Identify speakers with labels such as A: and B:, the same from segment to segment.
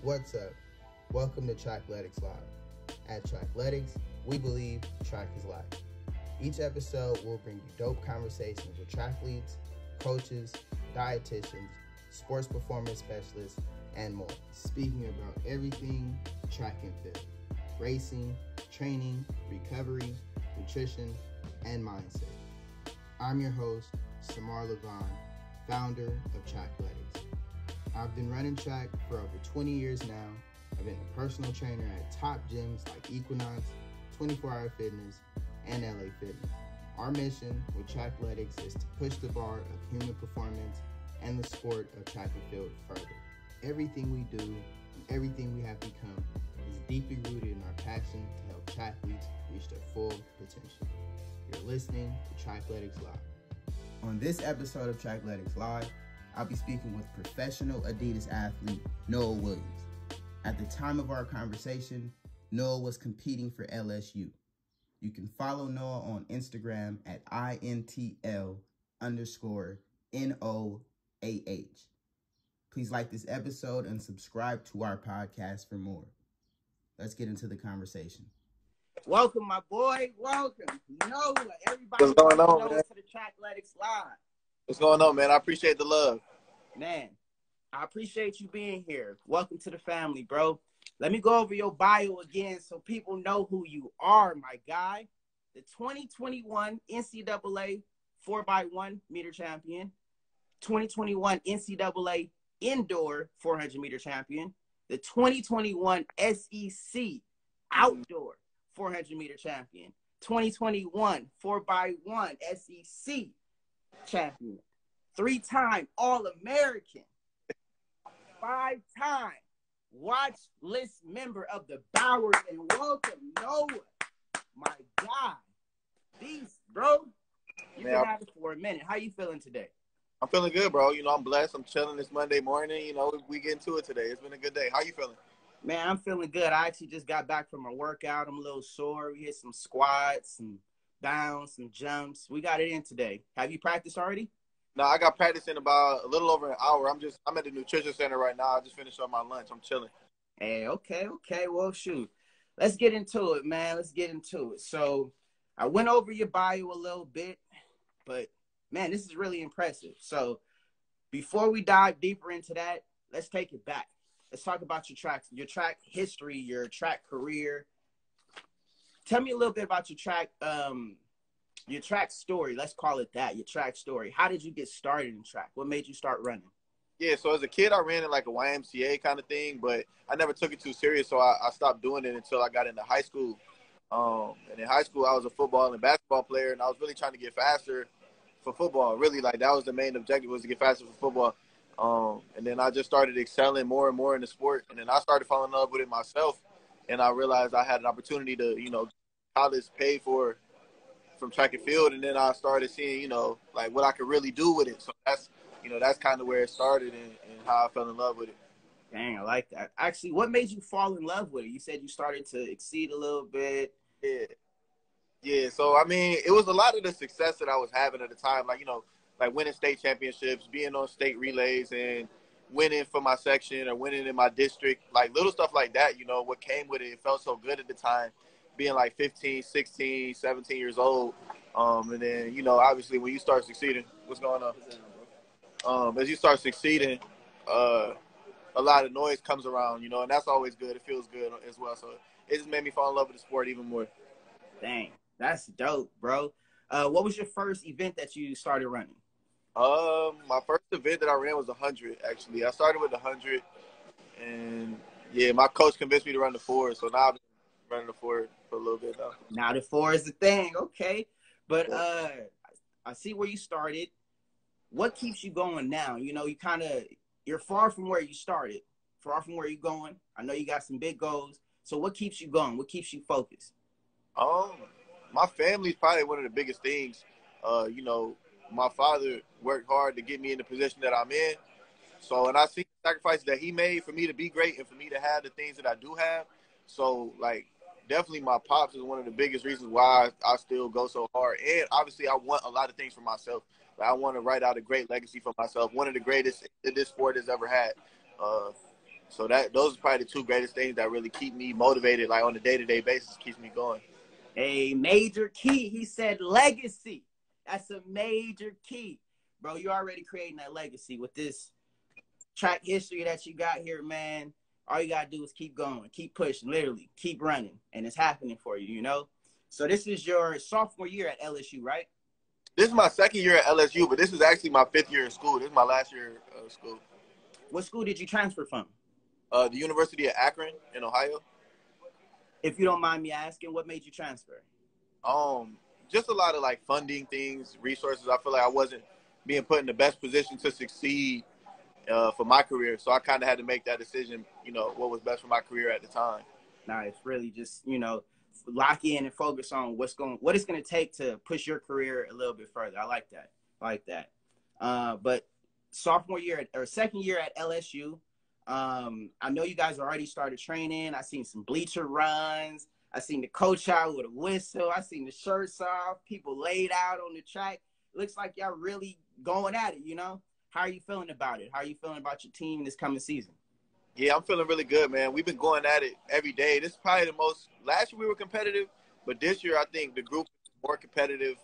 A: What's up? Welcome to Trackletics Live. At Trackletics, we believe track is life. Each episode will bring you dope conversations with trackletes, coaches, dietitians, sports performance specialists, and more. Speaking about everything track and field, racing, training, recovery, nutrition, and mindset. I'm your host, Samar, founder of Trackletics. I've been running track for over 20 years now. I've been a personal trainer at top gyms like Equinox, 24 Hour Fitness, and LA Fitness. Our mission with Trackletics is to push the bar of human performance and the sport of track and field further. Everything we do and everything we have become is deeply rooted in our passion to help triathletes reach their full potential. You're listening to Trackletics Live. On this episode of Trackletics Live, I'll be speaking with professional Adidas athlete Noah Williams. At the time of our conversation, Noah was competing for LSU. You can follow Noah on Instagram at INTL_NOAH. Please like this episode and subscribe to our podcast for more. Let's get into the conversation. Welcome, my boy. Welcome. Noah, everybody.
B: What's going on,
A: Noah
B: man?
A: To the Trackletics Live.
B: What's going on, man? I appreciate the love.
A: Man, I appreciate you being here. Welcome to the family, bro. Let me go over your bio again so people know who you are, my guy. The 2021 NCAA 4x1 meter champion, 2021 NCAA indoor 400 meter champion, the 2021 SEC outdoor 400 meter champion, 2021 4x1 SEC champion, 3-time All-American, 5-time watch list member of the Bowers, and welcome Noah, my God. These, bro, you've been at it for a minute. How you feeling today?
B: I'm feeling good, bro. You know, I'm blessed. I'm chilling this Monday morning. You know, we get into it today. It's been a good day. How you feeling?
A: Man, I'm feeling good. I actually just got back from a workout. I'm a little sore. We hit some squats, some bounds, some jumps. We got it in today. Have you practiced already?
B: No, I got practice in about a little over an hour. I'm at the nutrition center right now. I just finished up my lunch. I'm chilling.
A: Hey, okay. Well, shoot. Let's get into it, man. Let's get into it. So I went over your bio a little bit, but, man, this is really impressive. So before we dive deeper into that, let's take it back. Let's talk about your track history, your track career. Tell me a little bit about your track story. Let's call it that, your track story. How did you get started in track? What made you start running?
B: Yeah, so as a kid, I ran in like a YMCA kind of thing, but I never took it too serious, so I stopped doing it until I got into high school. And in high school, I was a football and basketball player, and I was really trying to get faster for football. Really, like, that was the main objective, was to get faster for football. And then I just started excelling more and more in the sport, and then I started falling in love with it myself, and I realized I had an opportunity to, you know, college paid for from track and field, and then I started seeing, you know, like, what I could really do with it. So that's kind of where it started and how I fell in love with it.
A: Dang, I like that. Actually, what made you fall in love with it? You said you started to exceed a little bit.
B: Yeah. So, I mean, it was a lot of the success that I was having at the time, like, you know, like winning state championships, being on state relays, and winning for my section or winning in my district, like little stuff like that, you know, what came with it. It felt so good at the time, being like 15, 16, 17 years old. And then, you know, obviously when you start succeeding, what's going on? As you start succeeding, a lot of noise comes around, you know, and that's always good. It feels good as well. So it just made me fall in love with the sport even more.
A: Dang, that's dope, bro. What was your first event that you started running?
B: My first event that I ran was 100, actually. I started with 100, and, yeah, my coach convinced me to run the 4, so now I've been running the 4 for a little bit now.
A: Now the 4 is the thing, okay. But I see where you started. What keeps you going now? You know, you're far from where you started, far from where you're going. I know you got some big goals. So what keeps you going? What keeps you focused?
B: My family's probably one of the biggest things. You know, my father worked hard to get me in the position that I'm in. So, and I see the sacrifices that he made for me to be great and for me to have the things that I do have. So, like, definitely my pops is one of the biggest reasons why I still go so hard. And obviously I want a lot of things for myself. Like, I want to write out a great legacy for myself, one of the greatest that this sport has ever had. So those are probably the two greatest things that really keep me motivated, like on a day-to-day basis, keeps me going.
C: A major key. He said legacy. That's a major key. Bro, you're already creating that legacy with this track history that you got here, man. All you got to do is keep going, keep pushing, literally, keep running, and it's happening for you, you know? So this is your sophomore year at LSU, right?
B: This is my second year at LSU, but this is actually my 5th year in school. This is my last year of school.
C: What school did you transfer from?
B: The University of Akron in Ohio.
C: If you don't mind me asking, what made you transfer?
B: Just a lot of like funding things, resources. I feel like I wasn't being put in the best position to succeed for my career. So I kind of had to make that decision, you know, what was best for my career at the time.
C: Nah, it's really just, you know, lock in and focus on what it's going to take to push your career a little bit further. I like that. But sophomore year or second year at LSU, I know you guys already started training. I seen some bleacher runs. I seen the coach out with a whistle. I seen the shirts off. People laid out on the track. Looks like y'all really going at it, you know? How are you feeling about it? How are you feeling about your team this coming season?
B: Yeah, I'm feeling really good, man. We've been going at it every day. This is probably the most – last year we were competitive, but this year I think the group is more competitive,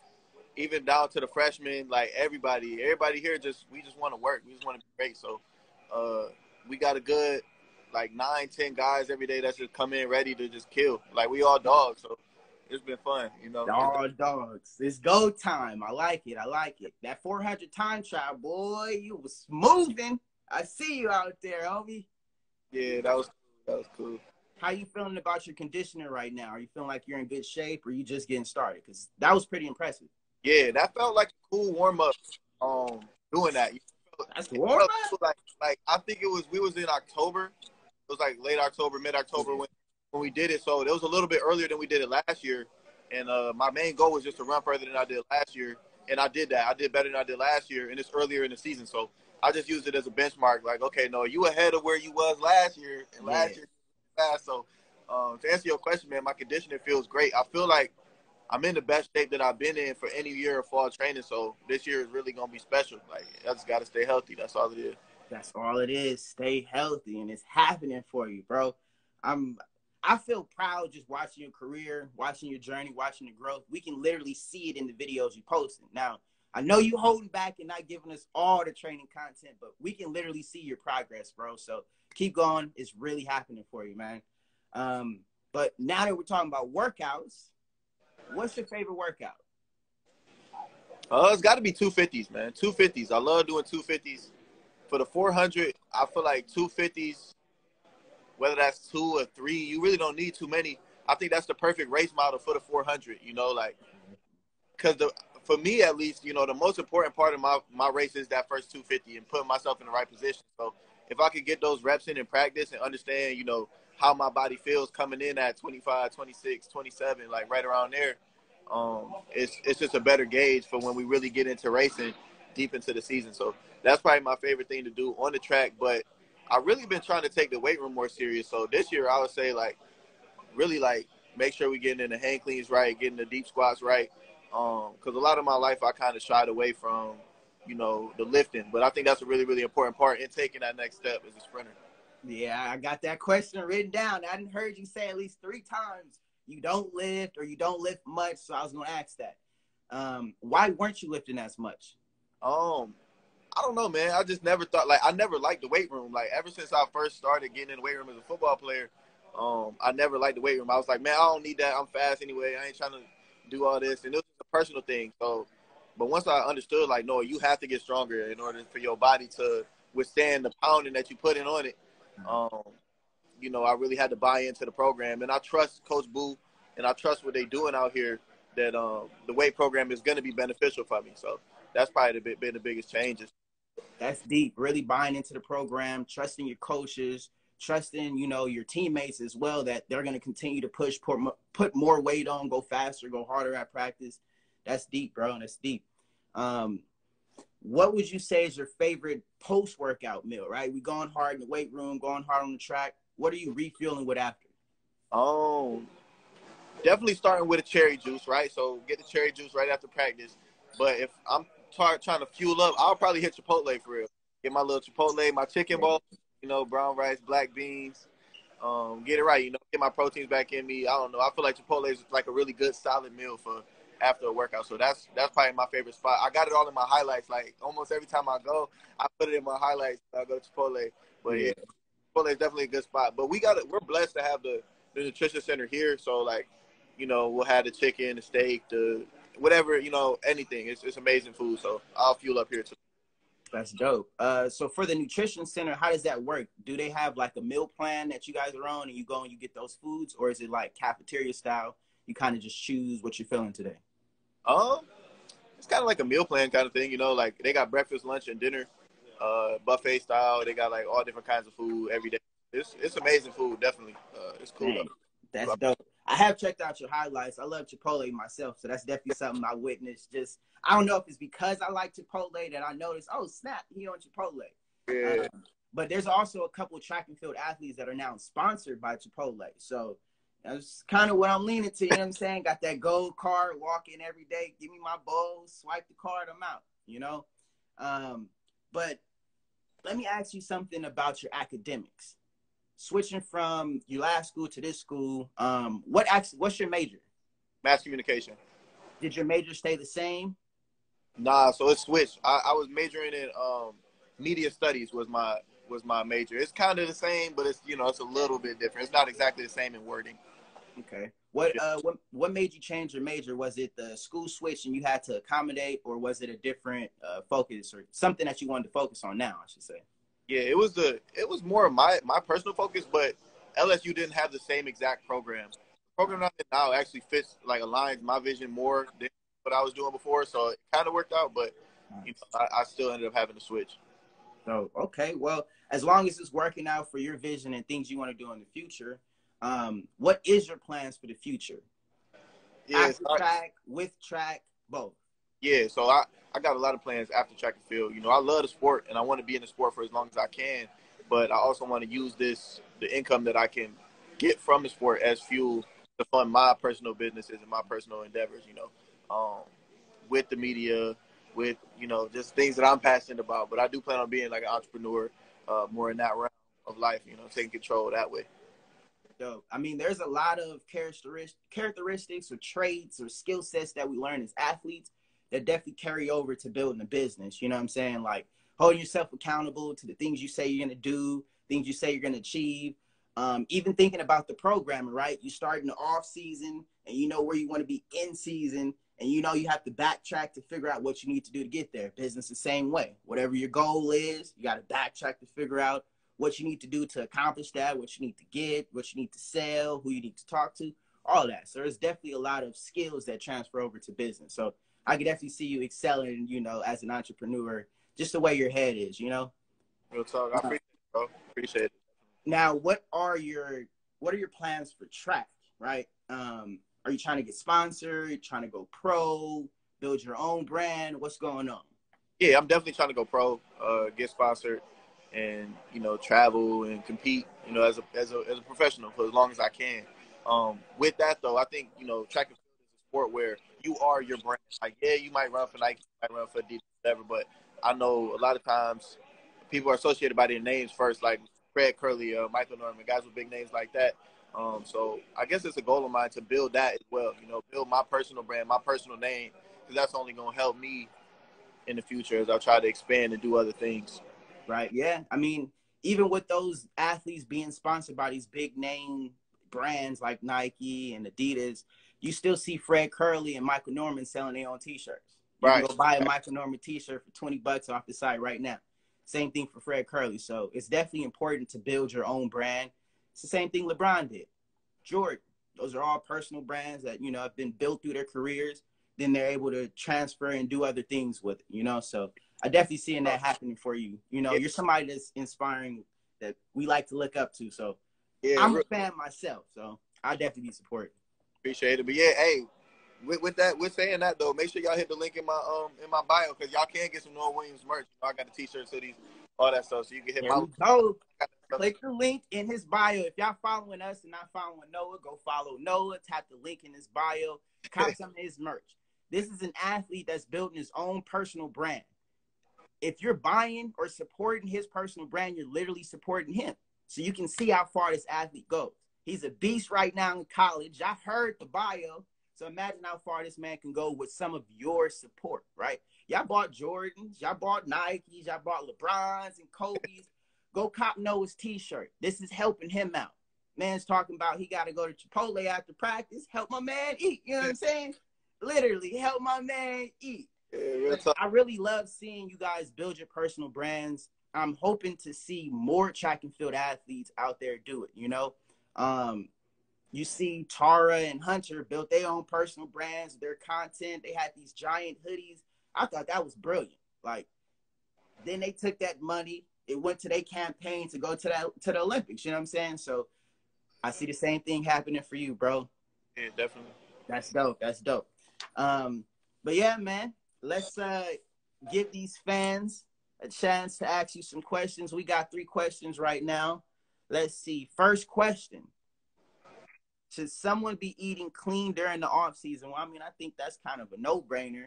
B: even down to the freshmen. Like, everybody here we just want to work. We just want to be great. So we got a good, like, 9-10 guys every day that just come in ready to just kill. Like, we all dogs, so it's been fun, you know.
C: All dogs. It's go time. I like it. That 400 time trial, boy, you was moving. I see you out there, homie.
B: Yeah, that was cool.
C: How you feeling about your conditioning right now? Are you feeling like you're in good shape, or are you just getting started? Because that was pretty impressive.
B: Yeah, that felt like a cool warm-up doing that.
C: That's warm-up?
B: Like I think we was in October. It was like late October, mid-October when we did it. So it was a little bit earlier than we did it last year. And my main goal was just to run further than I did last year. And I did that. I did better than I did last year, and it's earlier in the season. So I just used it as a benchmark. Like, okay, no, you ahead of where you was last year. And last year, fast. So to answer your question, man, my conditioning feels great. I feel like I'm in the best shape that I've been in for any year of fall training. So this year is really going to be special. Like, I just got to stay healthy. That's all it is.
C: That's all it is. Stay healthy, and it's happening for you, bro. I feel proud just watching your career, watching your journey, watching the growth. We can literally see it in the videos you posting. Now, I know you holding back and not giving us all the training content, but we can literally see your progress, bro. So keep going. It's really happening for you, man. But now that we're talking about workouts, what's your favorite workout?
B: It's got to be 250s, man. 250s. I love doing 250s. For the 400, I feel like 250s, whether that's 2 or 3, you really don't need too many. I think that's the perfect race model for the 400, you know, like, because for me at least, you know, the most important part of my race is that first 250 and putting myself in the right position. So if I could get those reps in practice and understand, you know, how my body feels coming in at 25, 26, 27, like right around there, it's just a better gauge for when we really get into racing deep into the season. So that's probably my favorite thing to do on the track. But I've really been trying to take the weight room more serious. So this year I would say, like, really, like, make sure we're getting in the hang cleans right, getting the deep squats right. Because a lot of my life I kind of shied away from, you know, the lifting. But I think that's a really, really important part in taking that next step as a sprinter.
C: Yeah, I got that question written down. I didn't heard you say at least 3 times you don't lift or you don't lift much, so I was going to ask that. Why weren't you lifting as much?
B: I don't know, man. I just never thought, like, I never liked the weight room. Like, ever since I first started getting in the weight room as a football player, I never liked the weight room. I was like, man, I don't need that. I'm fast anyway. I ain't trying to do all this. And it was a personal thing. So, but once I understood, like, no, you have to get stronger in order for your body to withstand the pounding that you put in on it. You know, I really had to buy into the program. And I trust Coach Boo, and I trust what they're doing out here, that the weight program is going to be beneficial for me. So that's probably been the biggest changes.
C: That's deep. Really buying into the program, trusting your coaches, trusting, you know, your teammates as well, that they're going to continue to push, put more weight on, go faster, go harder at practice. That's deep, bro. That's deep. What would you say is your favorite post-workout meal, right? We going hard in the weight room, going hard on the track. What are you refueling with after?
B: Definitely starting with a cherry juice, right? So get the cherry juice right after practice. But if I'm trying to fuel up, I'll probably hit Chipotle for real. Get my little Chipotle, my chicken ball, you know, brown rice, black beans. Get it right, you know, get my proteins back in me. I don't know. I feel like Chipotle is like a really good solid meal for after a workout. So that's probably my favorite spot. I got it all in my highlights. Like almost every time I go, I put it in my highlights. I go to Chipotle. But yeah, Chipotle is definitely a good spot. But we're blessed to have the nutrition center here. So like, you know, we'll have the chicken, the steak, the whatever, you know, anything. It's amazing food. So I'll fuel up here too.
C: That's dope. So for the nutrition center, how does that work? Do they have like a meal plan that you guys are on and you go and you get those foods, or is it like cafeteria style? You kind of just choose what you're feeling today.
B: It's kind of like a meal plan kind of thing, you know, like they got breakfast, lunch, and dinner, buffet style. They got like all different kinds of food every day. It's amazing food, definitely. It's cool.
C: Dang, that's dope. I have checked out your highlights. I love Chipotle myself, so that's definitely something I witnessed. Just, I don't know if it's because I like Chipotle that I noticed, oh, snap, he on Chipotle.
B: Yeah.
C: But there's also a couple of track and field athletes that are now sponsored by Chipotle. So that's kind of what I'm leaning to, you know what I'm saying? Got that gold card, walk in every day, give me my bowl, swipe the card, I'm out, you know? But let me ask you something about your academics. Switching from your last school to this school, what's your major?
B: Mass communication.
C: Did your major stay the same?
B: Nah, so it switched. I was majoring in media studies was my major. It's kind of the same, but it's, you know, it's a little bit different. It's not exactly the same in wording.
C: Okay. What made you change your major? Was it the school switch and you had to accommodate, or was it a different focus or something that you wanted to focus on now, I should say?
B: Yeah, it was more of my personal focus, but LSU didn't have the same exact program. The program I'm in now actually fits, like, aligns my vision more than what I was doing before, so it kind of worked out, but you know, I still ended up having to switch.
C: Oh, okay. Well, as long as it's working out for your vision and things you want to do in the future, what is your plans for the future?
B: Yeah,
C: After track, with track, both?
B: Yeah, so I got a lot of plans after track and field. You know, I love the sport, and I want to be in the sport for as long as I can. But I also want to use the income that I can get from the sport as fuel to fund my personal businesses and my personal endeavors, you know, with the media, with, you know, just things that I'm passionate about. But I do plan on being like an entrepreneur more in that realm of life, you know, taking control that way.
C: Dope. I mean, there's a lot of characteristics or traits or skill sets that we learn as athletes that definitely carry over to building a business. You know what I'm saying? Like holding yourself accountable to the things you say you're going to do, things you say you're going to achieve. Even thinking about the programming, right? You start in the off season and you know where you want to be in season, and you know you have to backtrack to figure out what you need to do to get there. Business the same way. Whatever your goal is, you got to backtrack to figure out what you need to do to accomplish that, what you need to get, what you need to sell, who you need to talk to, all that. So there's definitely a lot of skills that transfer over to business. So I could definitely see you excelling, you know, as an entrepreneur, just the way your head is, you know?
B: Real talk. I appreciate it, bro. Appreciate it.
C: Now, what are your plans for track, right? Are you trying to get sponsored, trying to go pro, build your own brand? What's going on?
B: Yeah, I'm definitely trying to go pro, get sponsored, and, you know, travel and compete, you know, as a professional for as long as I can. With that though, I think, you know, track and field is a sport where you are your brand. Like, yeah, you might run for Nike, you might run for Adidas, whatever, but I know a lot of times people are associated by their names first, like Fred Curley, Michael Norman, guys with big names like that. So I guess it's a goal of mine to build that as well, you know, build my personal brand, my personal name, because that's only going to help me in the future as I try to expand and do other things.
C: Right. Yeah. I mean, even with those athletes being sponsored by these big name brands like Nike and Adidas, you still see Fred Curley and Michael Norman selling their own t-shirts. You
B: Right.
C: can go buy a Michael Norman t-shirt for $20 off the site right now. Same thing for Fred Curley. So it's definitely important to build your own brand. It's the same thing LeBron did. Jordan, those are all personal brands that, you know, have been built through their careers. Then they're able to transfer and do other things with it, you know? So I definitely seeing that happening for you. You know, you're somebody that's inspiring that we like to look up to. So yeah, I'm a fan myself, so I'll definitely be supporting.
B: Appreciate it. But yeah, hey, with saying that though, make sure y'all hit the link in my bio, because y'all can get some Noah Williams merch. You know, I got the t-shirts, hoodies, all that stuff. So you can hit
C: Click the link in his bio. If y'all following us and not following Noah, go follow Noah. Tap the link in his bio. Cop some of his merch. This is an athlete that's building his own personal brand. if you're buying or supporting his personal brand, you're literally supporting him. So you can see how far this athlete goes. He's a beast right now in college. I heard the bio. So imagine how far this man can go with some of your support, right? Y'all bought Jordans, y'all bought Nikes, y'all bought LeBrons and Kobe's. Go cop Noah's t-shirt. This is helping him out. Man's talking about he got to go to Chipotle after practice. Help my man eat. You know what I'm saying? Literally, help my man eat. I really love seeing you guys build your personal brands. I'm hoping to see more track and field athletes out there do it, you know? You see Tara and Hunter built their own personal brands, their content. They had these giant hoodies. I thought that was brilliant. Like, then they took that money. It went to their campaign to go to the Olympics. You know what I'm saying? So I see the same thing happening for you, bro.
B: Yeah, definitely.
C: That's dope. That's dope. But yeah, man, let's give these fans a chance to ask you some questions. We got 3 questions right now. Let's see. First question. Should someone be eating clean during the off season? Well, I mean, I think that's kind of a no-brainer.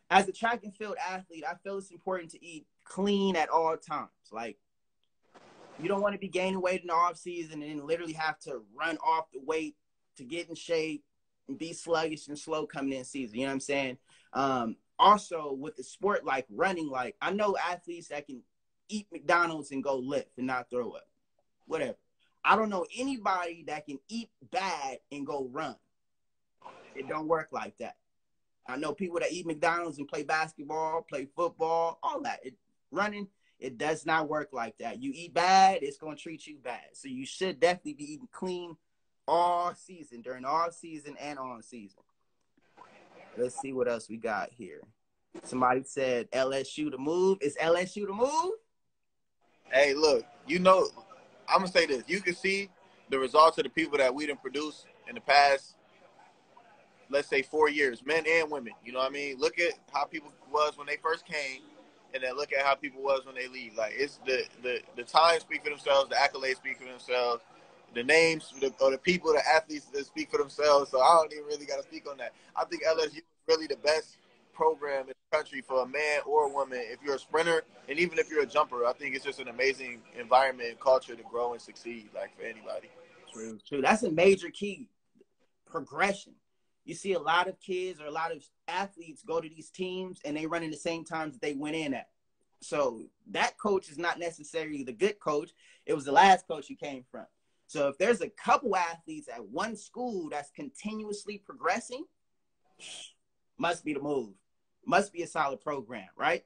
C: As a track and field athlete, I feel it's important to eat clean at all times. Like, you don't want to be gaining weight in the off season and then literally have to run off the weight to get in shape and be sluggish and slow coming in season. You know what I'm saying? Also, with the sport like running, like, I know athletes that can eat McDonald's and go lift and not throw up. Whatever. I don't know anybody that can eat bad and go run. It don't work like that. I know people that eat McDonald's and play basketball, play football, all that. Running, it does not work like that. You eat bad, it's going to treat you bad. So you should definitely be eating clean all season, during off season and on season. Let's see what else we got here. Somebody said LSU to move. Is LSU to move?
B: Hey, look, you know, I'm going to say this. You can see the results of the people that we done produced in the past, let's say 4 years, men and women. You know what I mean? Look at how people was when they first came, and then look at how people was when they leave. Like, it's the times speak for themselves, the accolades speak for themselves, the names or the people, the athletes that speak for themselves. So I don't even really got to speak on that. I think LSU is really the best program in the country for a man or a woman. If you're a sprinter and even if you're a jumper, I think it's just an amazing environment and culture to grow and succeed, like, for anybody.
C: True. That's a major key. Progression. You see a lot of kids or a lot of athletes go to these teams and they run in the same times that they went in at. So that coach is not necessarily the good coach. It was the last coach you came from. So if there's a couple athletes at one school that's continuously progressing, must be the move. Must be a solid program, right?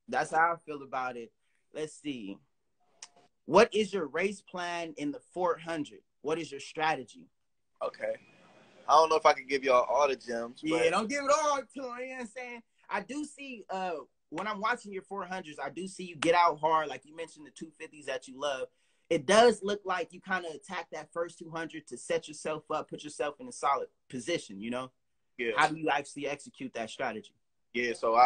C: That's how I feel about it. Let's see. What is your race plan in the 400? What is your strategy?
B: Okay. I don't know if I can give y'all all the gems.
C: Yeah,
B: but
C: don't give it all to them. You know what I'm saying? I do see, when I'm watching your 400s, I do see you get out hard. Like you mentioned, the 250s that you love. It does look like you kind of attack that first 200 to set yourself up, put yourself in a solid position, you know?
B: Yeah.
C: How do you actually execute that strategy?
B: Yeah, so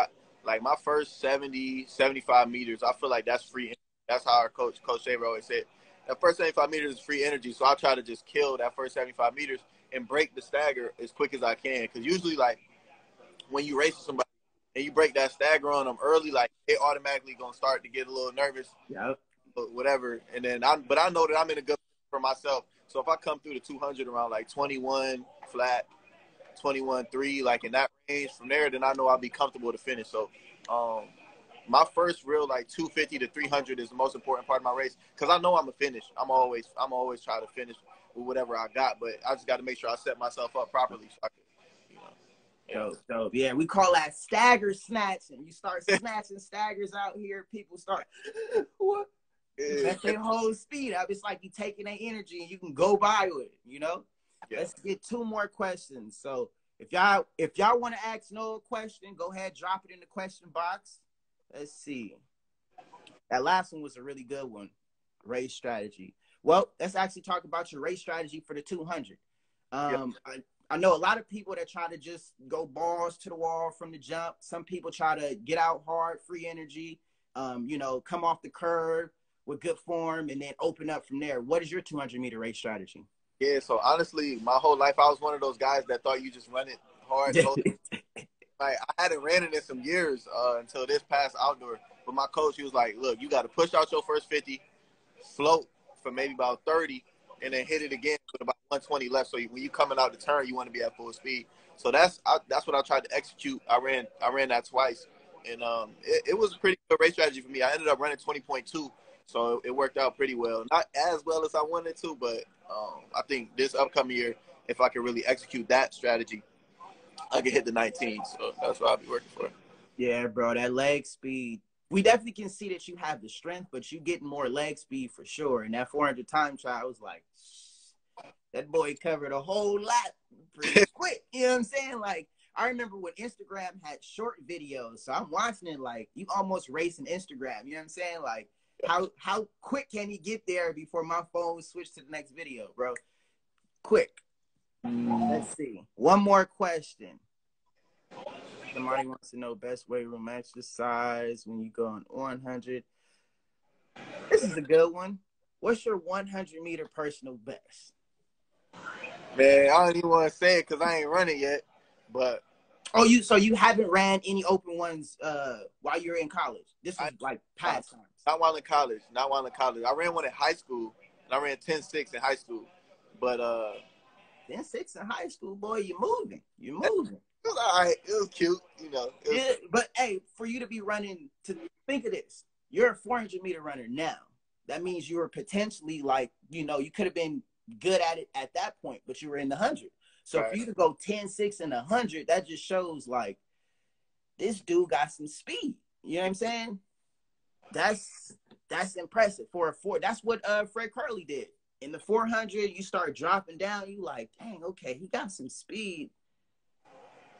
B: like my first 70, 75 meters, I feel like that's free energy. That's how our Coach Shaver always said. That first 75 meters is free energy, so I try to just kill that first 75 meters and break the stagger as quick as I can. Because usually, like, when you race with somebody and you break that stagger on them early, like, they automatically going to start to get a little nervous.
C: Yeah.
B: Whatever. And then but I know that I'm in a good for myself. So if I come through the 200 around, like, 21 flat, 21.3, like, in that range from there, then I know I'll be comfortable to finish. So, my first real, like, 250 to 300 is the most important part of my race because I know I'm a finish. I'm always trying to finish with whatever I got, but I just got to make sure I set myself up properly so I can, you know.
C: Dope. Yeah, we call that stagger snatching. You start snatching staggers out here, people start, what? Let their whole speed up. It's like you taking their energy and you can go by with it, you know? Yeah. Let's get 2 more questions. So if y'all want to ask Noah a question, go ahead, drop it in the question box. Let's see. That last one was a really good one. Race strategy. Well, let's actually talk about your race strategy for the 200. I know a lot of people that try to just go balls to the wall from the jump. Some people try to get out hard, free energy, come off the curve with good form and then open up from there. What is your 200-meter race strategy?
B: Yeah, so honestly, my whole life I was one of those guys that thought you just run it hard. like I hadn't ran it in some years until this past outdoor. But my coach, he was like, look, you got to push out your first 50, float for maybe about 30, and then hit it again with about 120 left. So when you coming out the turn, you want to be at full speed. So that's what I tried to execute. I ran that twice, and it was a pretty good race strategy for me. I ended up running 20.2, so it worked out pretty well. Not as well as I wanted to, but I think this upcoming year, if I can really execute that strategy, I can hit the 19. So that's what I'll be working for.
C: Yeah, bro, that leg speed. We definitely can see that you have the strength, but you getting more leg speed for sure. And that 400 time trial was like, that boy covered a whole lot pretty quick. You know what I'm saying? Like, I remember when Instagram had short videos. So I'm watching it like you almost racing Instagram. You know what I'm saying? Like, how quick can you get there before my phone switch to the next video, bro? Quick. Let's see. One more question. Somebody wants to know best weight room exercise when you go on 100. This is a good one. What's your 100-meter personal best?
B: Man, I don't even want to say it because I ain't running yet. But
C: so you haven't ran any open ones while you're in college? This is like past times.
B: Not while in college. I ran one in high school, and I ran 10.6 in high school. But
C: 10.6 in high school, boy, you're moving. You're moving.
B: It was all right. It was cute, you know.
C: Yeah, but hey, for you to be running, to think of this, you're a 400-meter runner now. That means you were potentially like, you know, you could have been good at it at that point, but you were in the 100. So
B: right.
C: For you to go 10.6 in the 100, that just shows like this dude got some speed. You know what I'm saying? That's impressive for a four. That's what Fred Curley did. In the 400, you start dropping down. You like, dang, okay, he got some speed.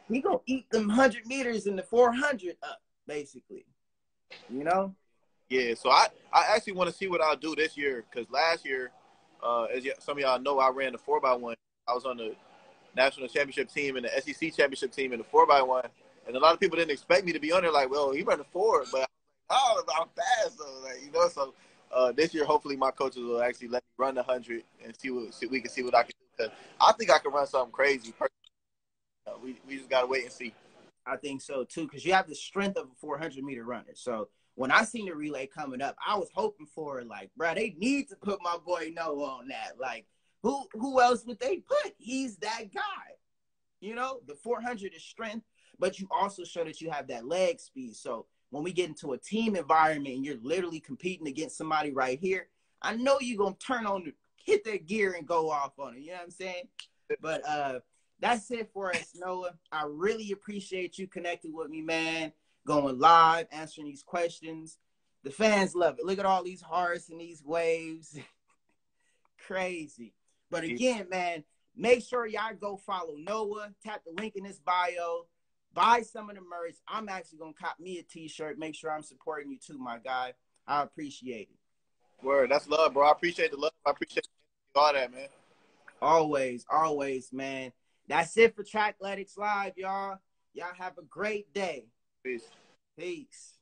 C: He gonna eat them 100 meters in the 400 up, basically. You know?
B: Yeah. So I actually want to see what I'll do this year because last year, as some of y'all know, I ran the 4x1. I was on the national championship team and the SEC championship team in the 4x1, and a lot of people didn't expect me to be on there. Like, well, he ran the 4, but I'm fast though, like, you know. So this year, hopefully, my coaches will actually let me run the 100 and we can see what I can do because I think I can run something crazy. We just gotta wait and see.
C: I think so too, because you have the strength of a 400-meter runner. So when I seen the relay coming up, I was hoping for like, bro, they need to put my boy Noah on that. Like, who else would they put? He's that guy. You know, the 400 is strength, but you also show that you have that leg speed. So when we get into a team environment and you're literally competing against somebody right here, I know you're gonna hit that gear and go off on it. You know what I'm saying? But that's it for us, Noah. I really appreciate you connecting with me, man. Going live, answering these questions. The fans love it. Look at all these hearts and these waves. Crazy. But again, man, make sure y'all go follow Noah. Tap the link in his bio. Buy some of the merch. I'm actually going to cop me a t-shirt. Make sure I'm supporting you too, my guy. I appreciate it.
B: Word. That's love, bro. I appreciate the love. I appreciate all that, man.
C: Always, man. That's it for Trackletics Live, y'all. Y'all have a great day.
B: Peace.
C: Peace.